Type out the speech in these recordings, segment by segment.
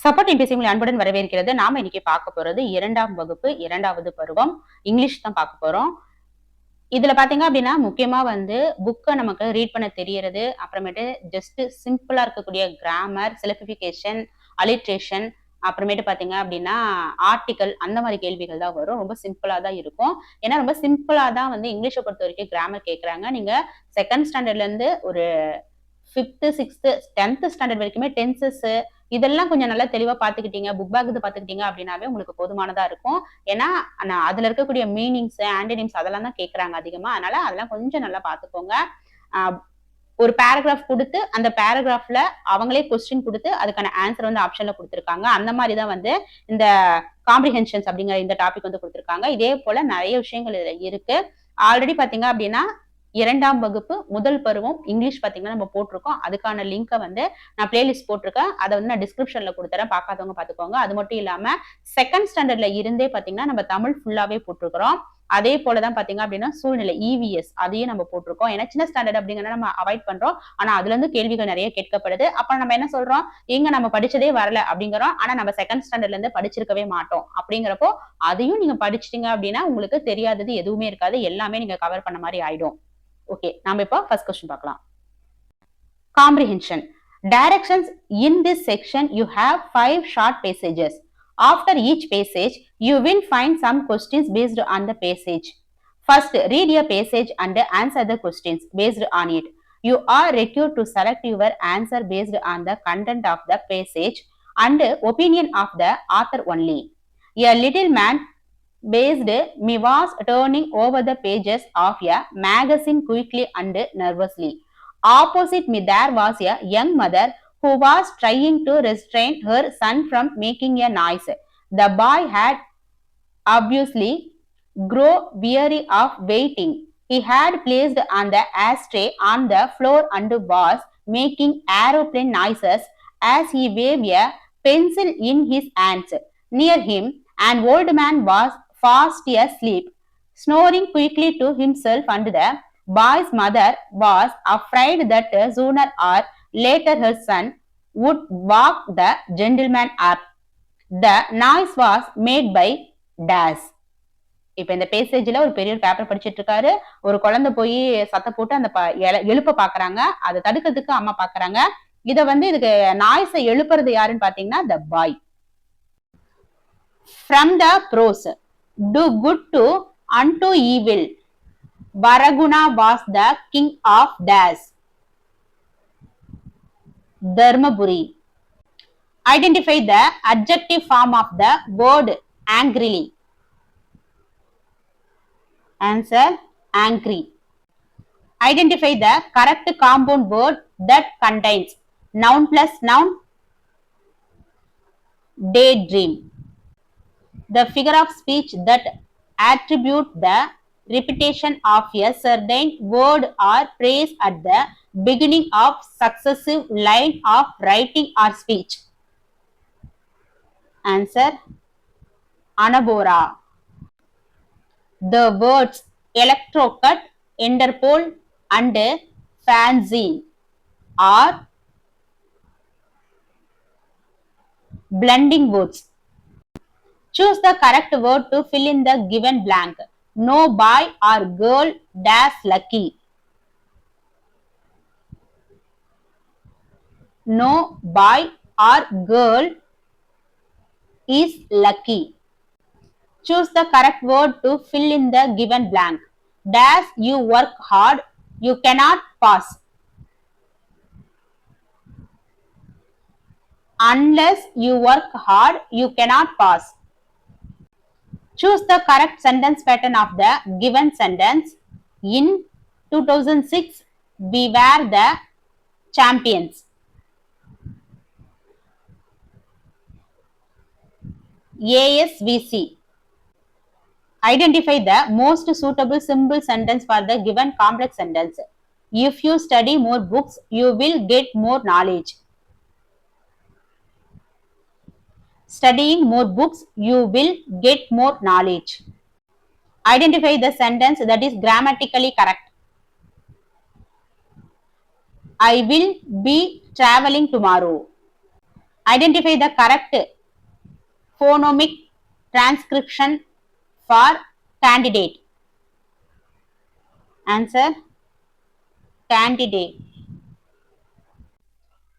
Support MBC உங்களை அன்புடன் வரவேற்கிறது. நாம இன்னைக்கு பார்க்க போறது 2ஆம் வகுப்பு 2வது பருவம் இங்கிலீஷ் தான் பார்க்க போறோம். இதுல பாத்தீங்க அப்படின்னா முக்கியமா வந்து புக்கை நமக்கு ரீட் பண்ண தெரியறது, அப்புறமேட்டு ஜஸ்ட் சிம்பிளா இருக்கக்கூடிய கிராமர், சிம்பிளிஃபிகேஷன், அலிட்ரேஷன், அப்புறமேட்டு பாத்தீங்க அப்படின்னா ஆர்டிகல் அந்த மாதிரி கேள்விகள் தான் வரும். ரொம்ப சிம்பிளா தான் இருக்கும். ஏன்னா ரொம்ப சிம்பிளா தான் வந்து இங்கிலீஷை பொறுத்த வரைக்கும் கிராமர் கேட்கறாங்க. நீங்க செகண்ட் ஸ்டாண்டர்ட்ல இருந்து ஒரு 5th, 6th, 10th ஸ்டாண்டர்ட் வரைக்குமே டென்சஸ் இதெல்லாம் கொஞ்சம் நல்லா தெளிவா பாத்துக்கிட்டீங்க, புக் பேக் இது பாத்துக்கிட்டீங்க அப்படின்னாவே உங்களுக்கு போதுமானதா இருக்கும். ஏன்னா அதுல இருக்கக்கூடிய மீனிங்ஸ், ஆன்டனிம்ஸ் அதெல்லாம் தான் கேட்கறாங்க அதிகமா. அதனால அதெல்லாம் கொஞ்சம் நல்லா பாத்துக்கோங்க. ஒரு பேராகிராஃப் கொடுத்து அந்த பேராகிராஃப்ல அவங்களே கொஸ்டின் கொடுத்து அதுக்கான ஆன்சர் வந்து ஆப்ஷன்ல கொடுத்துருக்காங்க. அந்த மாதிரி தான் வந்து இந்த காம்ப்ரிஹென்ஷன்ஸ் அப்படிங்கிற இந்த டாபிக் வந்து கொடுத்துருக்காங்க. இதே போல நிறைய விஷயங்கள் இதுல இருக்கு. ஆல்ரெடி பாத்தீங்க அப்படின்னா 2ஆம் வகுப்பு முதல் பருவம் இங்கிலீஷ் பாத்தீங்கன்னா நம்ம போட்டிருக்கோம். அதுக்கான லிங்கை வந்து நான் பிளேலிஸ்ட் போட்டிருக்கேன். அதை வந்து நான் டிஸ்கிரிப்ஷன்ல கொடுத்துறேன். பார்க்காதவங்க பாத்துக்கோங்க. அது மட்டும் இல்லாம செகண்ட் ஸ்டாண்டர்ட்ல இருந்தே பாத்தீங்கன்னா நம்ம தமிழ் ஃபுல்லாவே போட்டிருக்கிறோம். அதே போலதான் பாத்தீங்க அப்படின்னா சூழ்நிலை இவிஎஸ் அதையும் நம்ம போட்டிருக்கோம். ஏன்னா சின்ன ஸ்டாண்டர்ட் அப்படிங்கிறத நம்ம அவாய்ட் பண்றோம். ஆனா அதுல இருந்து கேள்விகள் நிறைய கேட்கப்படுது. அப்ப நம்ம என்ன சொல்றோம், எங்க நம்ம படிச்சதே வரல அப்படிங்கிறோம். ஆனா நம்ம செகண்ட் ஸ்டாண்டர்ட்ல இருந்து படிச்சிருக்கவே மாட்டோம். அப்படிங்கிறப்போ அதையும் நீங்க படிச்சிட்டீங்க அப்படின்னா உங்களுக்கு தெரியாதது எதுவுமே இருக்காது. எல்லாமே நீங்க கவர் பண்ண மாதிரி ஆயிடும். ஓகே, நாம இப்போ ஃபர்ஸ்ட் क्वेश्चन பார்க்கலாம். Comprehension. Directions. In this section, you have 5 short passages. After each passage, you will find some questions based on the passage. First, read a passage and answer the questions based on it. You are required to select your answer based on the content of the passage and opinion of the author only. A little man based me was turning over the pages of a magazine quickly and nervously. Opposite me there was a young mother who was trying to restrain her son from making a noise. The boy had obviously grown weary of waiting. He had placed on the ashtray on the floor and was making aeroplane noises as he waved a pencil in his hands. Near him, an old man was fast asleep, snoring quickly to himself, and the boy's mother was afraid that sooner or later her son would walk the gentleman up. The noise was made by dash. இப்ப இந்த பேசேஜ்ல ஒரு பெரிய paper படிச்சிட்டு இருக்காரு. ஒரு குழந்தை போய் சத்த போட்டு அந்த எழுப்ப பாக்குறாங்க. அதை தடுக்கிறதுக்கு அம்மா பாக்குறாங்க. இத வந்து இதுக்கு நாய்ஸை எழுப்புறது யாருன்னு பாத்தீங்கன்னா the boy. From the prose, do good to unto evil. Varaguna was the king of dash. Dharmapuri. Identify the adjective form of the word angrily. Answer, angry. Identify the correct compound word that contains noun plus noun, daydream. The figure of speech that attribute the repetition of a certain word or phrase at the beginning of successive line of writing or speech. Answer, anabora. The words electrocut, interpol and fanzine are blending words. Choose the correct word to fill in the given blank. No boy or girl dash lucky. No boy or girl is lucky. Choose the correct word to fill in the given blank. Dash you work hard, you cannot pass. Unless you work hard, you cannot pass. Choose the correct sentence pattern of the given sentence. In 2006, we were the champions. ASVC. Identify the most suitable simple sentence for the given complex sentence. If you study more books, you will get more knowledge. Studying more books, you will get more knowledge. Identify the sentence that is grammatically correct. I will be traveling tomorrow. Identify the correct phonemic transcription for candidate. Answer candidate.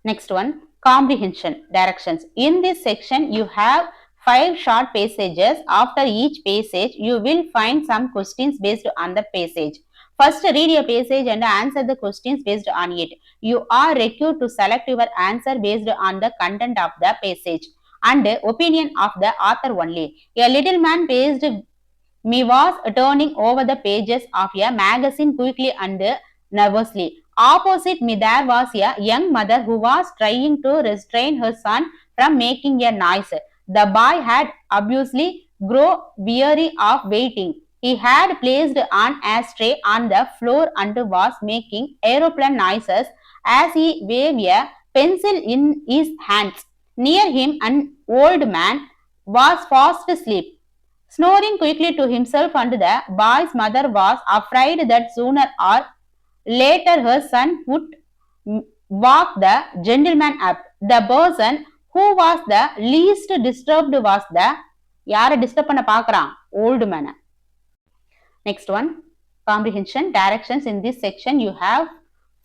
Next one, comprehension directions. In this section, you have 5 short passages. After each passage, you will find some questions based on the passage. First, read a passage and answer the questions based on it. You are required to select your answer based on the content of the passage and opinion of the author only. A little man paced me was turning over the pages of a magazine quickly and nervously. Opposite me, there was a young mother who was trying to restrain her son from making a noise. The boy had obviously grown weary of waiting. He had placed an ashtray on the floor and was making aeroplane noises as he waved a pencil in his hands. Near him, an old man was fast asleep, snoring quickly to himself, and the boy's mother was afraid that sooner or later her son would walk the gentleman up. The person who was the least disturbed was the யாரை disturb பண்ண பார்க்கறான் old man. Next one, comprehension directions. In this section, you have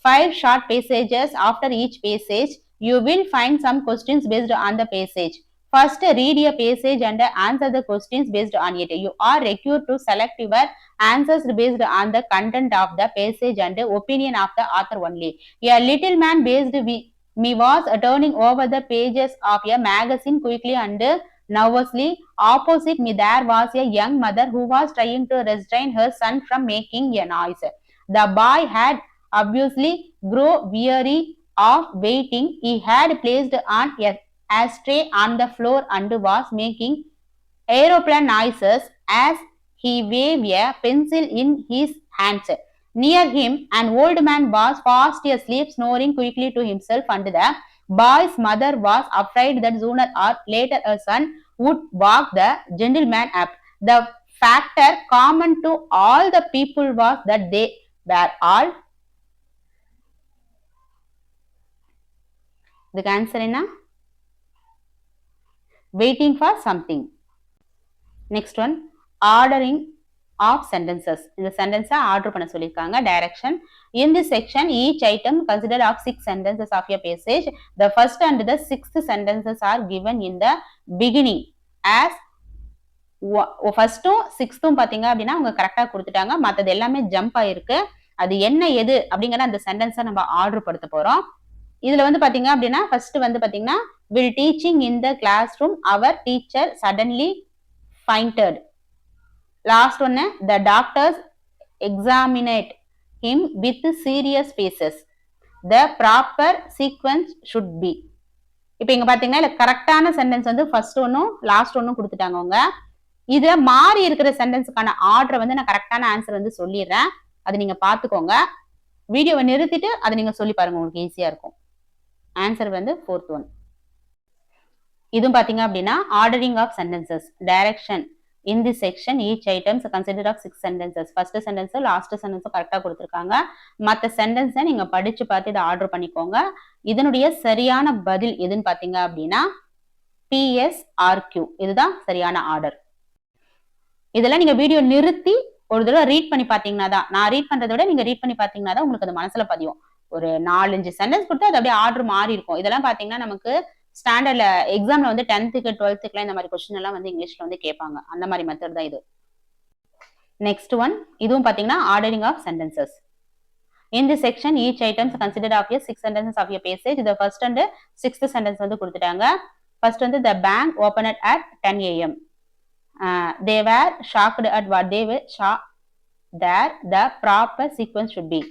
5 short passages. After each passage, you will find some questions based on the passage. First, read a passage and answer the questions based on it. You are required to select your answers based on the content of the passage and opinion of the author only. A little man based me was turning over the pages of a magazine quickly and nervously. Opposite me, there was a young mother who was trying to restrain her son from making a noise. The boy had obviously grown weary of waiting. He had placed an ashtray on the floor and was making aeroplane noises as he waved a pencil in his hands. Near him, an old man was fast asleep, snoring quickly to himself, and the boy's mother was afraid that sooner or later her son would walk the gentleman up. The factor common to all the people was that they were all. The answer is waiting for something. Next one, ordering of sentences. இந்த sentence order பண்ண சொல்லியிருக்காங்க. Direction. In this section, each item consider of 6 sentences of a passage. The first and the 6th sentences are given in the beginning as ஃபர்ஸ்ட்டும் 6த்தும் பாத்தீங்க அப்படின்னா அவங்க கரெக்டா கொடுத்துட்டாங்க. மற்றது எல்லாமே ஜம்ப் ஆயிருக்கு. அது என்ன எது அப்படிங்கிற அந்த சென்டென்ஸை நம்ம ஆர்டர் படுத்த போறோம். இதுல வந்து பாத்தீங்க அப்படின்னா ஃபர்ஸ்ட் வந்து பாத்தீங்கன்னா will teaching in the classroom our teacher suddenly fainted. Last one, the doctors examined him with serious faces. The proper sequence should be. இப்போ இங்க பாத்தீங்கன்னா இல்ல கரெக்டான சென்டென்ஸ் வந்து ஃபர்ஸ்ட் ஒன்னும் லாஸ்ட் ஒன்னும் கொடுத்துட்டாங்க அவங்க. இதுல மாறி இருக்கிற சென்டென்ஸுக்கான ஆர்டர் வந்து நான் கரெக்டான ஆன்சர் வந்து சொல்லிடுறேன். அதை நீங்க பாத்துக்கோங்க. வீடியோவை நிறுத்திட்டு அதை நீங்க சொல்லி பாருங்க, உங்களுக்கு ஈஸியா இருக்கும். ஆன்சர் வந்து 4th one. இதுவும் பாத்தீங்க அப்படின்னா ordering of sentences. Direction. In this section, each items consider of 6 sentences. First sentence, last sentence கரெக்டா கொடுத்திருக்காங்க. மத்த சென்டென்ஸை நீங்க படிச்சு பார்த்து இதை ஆர்டர் பண்ணிக்கோங்க. இதனுடைய சரியான பதில் எதுன்னு பாத்தீங்க அப்படின்னா PSRQ. இதுதான் சரியான ஆர்டர். இதெல்லாம் நீங்க வீடியோ நிறுத்தி ஒரு தடவை ரீட் பண்ணி பாத்தீங்கன்னா தான், நான் ரீட் பண்றதை விட நீங்க ரீட் பண்ணி பாத்தீங்கன்னா தான் உங்களுக்கு அது மனசுல பதியும். ஒரு 4-5 சென்டென்ஸ் கொடுத்து அது அப்படியே ஆர்டர் மாறி இருக்கும். இதெல்லாம் பாத்தீங்கன்னா நமக்கு ஸ்டாண்டர்ட்ல எக்ஸாம்ல வந்து 10th 12th இந்த மாதிரி கொஸ்டின் எல்லாம் வந்து இங்கிலீஷ்ல வந்து கேட்பாங்க. அந்த மாதிரி மெத்தட் தான் இது. நெக்ஸ்ட் ஒன், இதுவும் பாத்தீங்கன்னா ordering of sentences. In this section, each items considered of a 6 sentences of a passage. The first and 6th sentence வந்து கொடுத்துட்டாங்க. First வந்து the bank opened at 10 AM. They were shocked at what they were shocked there. The proper sequence should be.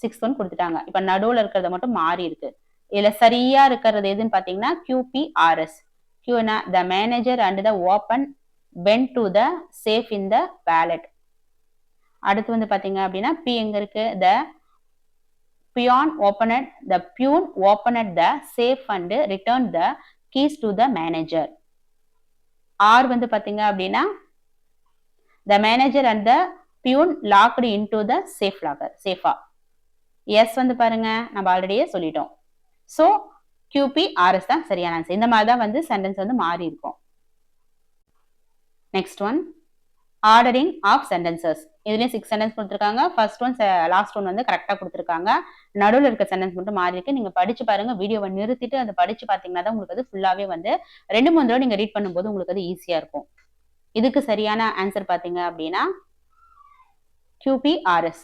6th one கொடுத்துட்டாங்க. இப்ப நடுவுல இருக்கிறத மட்டும் மாறி இருக்கு. இதுல சரியா இருக்கிறது எதுன்னு பாத்தீங்கன்னா QPRS. Qனா the manager and the open went to the safe in the wallet. அடுத்து வந்து பாத்தீங்க அப்படின்னா P எங்க இருக்கு? The peon opened the safe and returned the keys to the manager. R வந்து பாத்தீங்க அப்படின்னா the manager and the peon locked into the safe locker. சேஃபா. S வந்து பாருங்க நம்ம ஆல்ரெடியே சொல்லிட்டோம். So QPRS தான் சரியான ஆன்சர். இந்த மாதிரி தான் வந்து சென்டென்ஸ் வந்து மாறி இருக்கும். Next one ordering of sentences. இதுலயும் 6 சென்டென்ஸ் கொடுத்துருக்காங்க. ஃபர்ஸ்ட் ஒன் லாஸ்ட் ஒன் வந்து கரெக்டா கொடுத்துருக்காங்க. நடுவில் இருக்க சென்டென்ஸ் மட்டும் மாறி இருக்கு. நீங்க படிச்சு பாருங்க. வீடியோவை நிறுத்திட்டு அதை படிச்சு பாத்தீங்கன்னா தான் உங்களுக்கு அது ஃபுல்லாவே வந்து 2-3 தடவை நீங்க ரீட் பண்ணும்போது உங்களுக்கு அது ஈஸியா இருக்கும். இதுக்கு சரியான ஆன்சர் பாத்தீங்க அப்படின்னா QPRS.